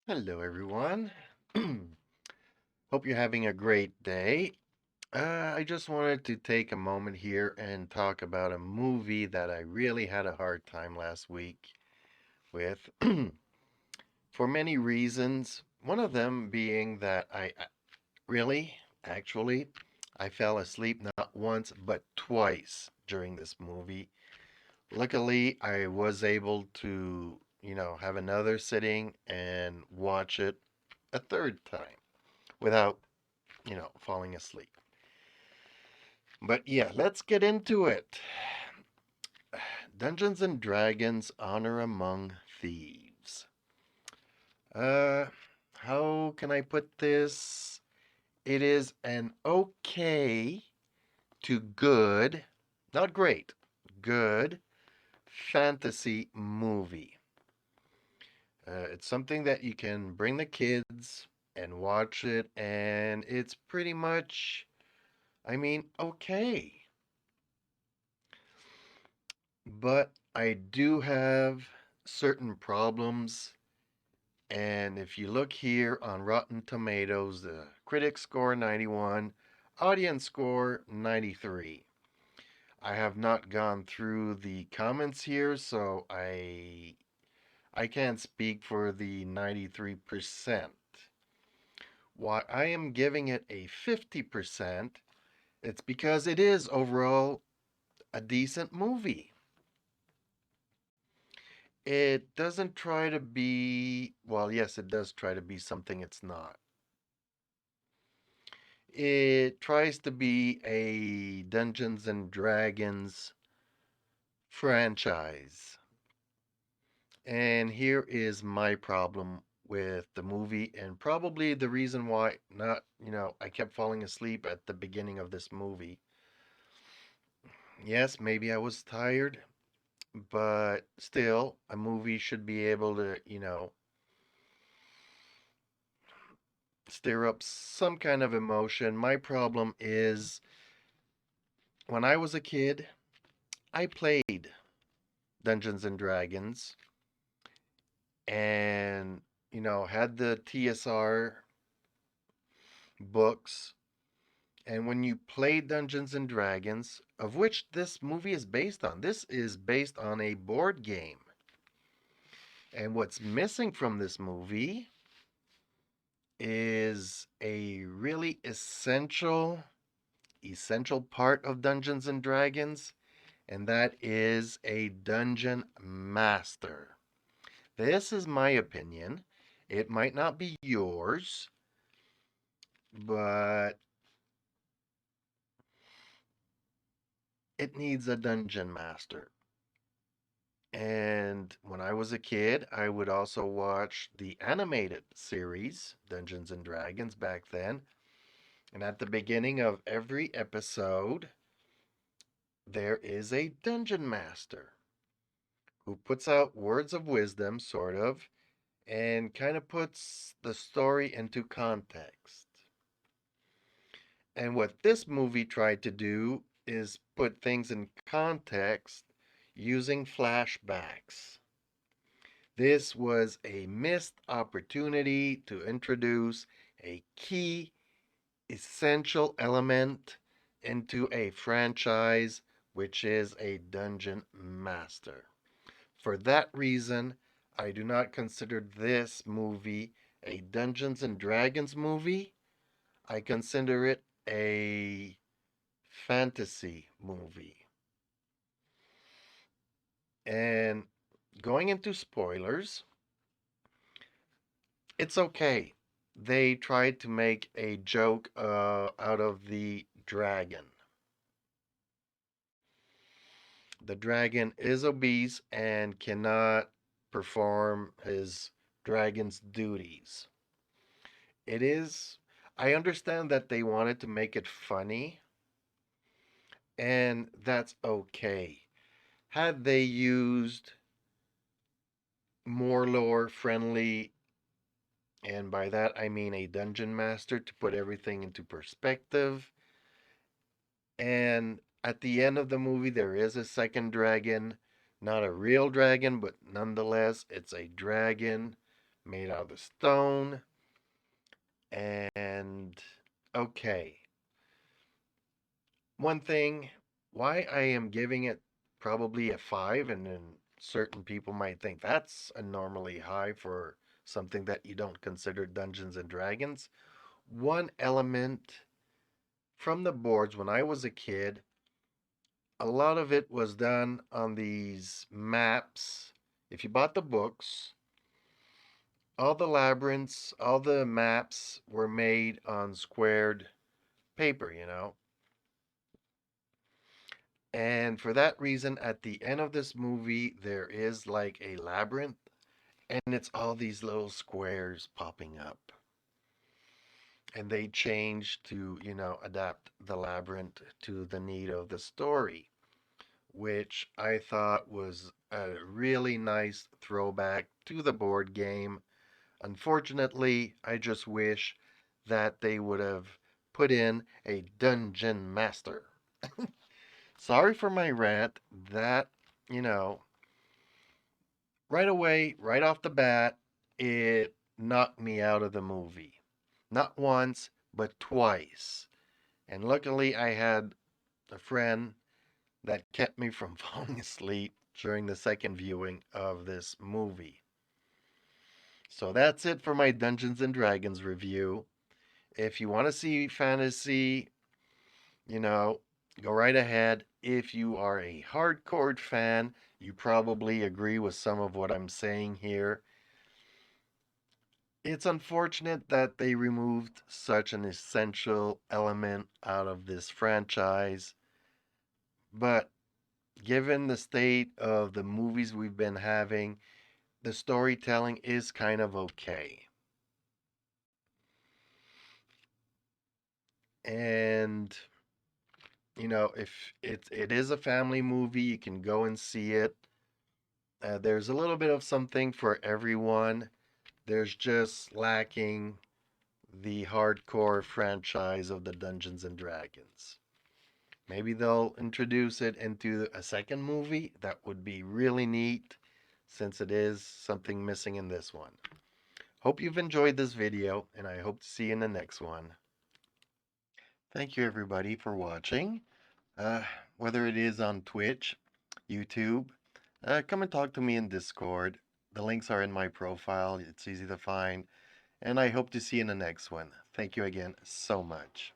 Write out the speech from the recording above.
Hello, everyone. Hope you're having a great day. I just wanted to take a moment here and talk about a movie that I really had a hard time last week with for many reasons. One of them being that actually, I fell asleep not once but twice during this movie. Luckily, I was able to, have another sitting and watch it a third time without, falling asleep. But yeah, let's get into it. Dungeons and Dragons Honor Among Thieves. Uh, how can I put this? It is an okay to good, not great, good fantasy movie. It's something that you can bring the kids and watch it, and it's pretty much, okay. But I do have certain problems. And if you look here on Rotten Tomatoes, the critic score 91, audience score 93. I have not gone through the comments here, so I can't speak for the 93%. Why I am giving it a 50%, it's because it is overall a decent movie. It doesn't try to be, well, yes, it does try to be something it's not. It tries to be a Dungeons and Dragons franchise. And here is my problem with the movie, and probably the reason why not, I kept falling asleep at the beginning of this movie. Yes, maybe I was tired, but still, a movie should be able to, stir up some kind of emotion. My problem is when I was a kid, I played Dungeons and Dragons and, had the TSR books. And when you play Dungeons and Dragons, of which this movie is based on, this is based on a board game. And what's missing from this movie is a really essential part of Dungeons and Dragons, and that is a dungeon master. This is my opinion. It might not be yours, but it needs a dungeon master. And when I was a kid, I would also watch the animated series, Dungeons and Dragons, back then. And at the beginning of every episode, there is a dungeon master who puts out words of wisdom, sort of, and kind of puts the story into context. And what this movie tried to do is put things in context using flashbacks. This was a missed opportunity to introduce a key, essential element into a franchise, which is a dungeon master. For that reason, I do not consider this movie a Dungeons and Dragons movie. I consider it a fantasy movie. And going into spoilers, it's okay. They tried to make a joke out of the dragon. The dragon is obese and cannot perform his dragon's duties. It is, I understand that they wanted to make it funny, and that's okay. Had they used more lore friendly, and by that I mean a dungeon master to put everything into perspective, and at the end of the movie, there is a second dragon. Not a real dragon, but nonetheless, it's a dragon made out of stone. And okay, one thing why I am giving it probably a 5, and then certain people might think that's abnormally high for something that you don't consider Dungeons and Dragons. One element from the boards when I was a kid, a lot of it was done on these maps. If you bought the books, all the labyrinths, all the maps were made on squared paper. And for that reason, at the end of this movie, there is like a labyrinth, and it's all these little squares popping up. And they change to, adapt the labyrinth to the need of the story, which I thought was a really nice throwback to the board game. Unfortunately, I just wish that they would have put in a dungeon master. Sorry for my rant. That, you know, right away, right off the bat, it knocked me out of the movie. Not once, but twice. And luckily, I had a friend that kept me from falling asleep during the second viewing of this movie. So that's it for my Dungeons and Dragons review. If you want to see fantasy, you know, go right ahead. If you are a hardcore fan, you probably agree with some of what I'm saying here. It's unfortunate that they removed such an essential element out of this franchise, but given the state of the movies we've been having, the storytelling is kind of okay. And if it is a family movie, you can go and see it. There's a little bit of something for everyone. There's just lacking the hardcore franchise of the Dungeons and Dragons. Maybe they'll introduce it into a second movie. That would be really neat since it is something missing in this one. Hope you've enjoyed this video, and I hope to see you in the next one. Thank you everybody for watching. Uh, Whether it is on Twitch, YouTube, come and talk to me in Discord. The links are in my profile. It's easy to find. And I hope to see you in the next one. Thank you again so much.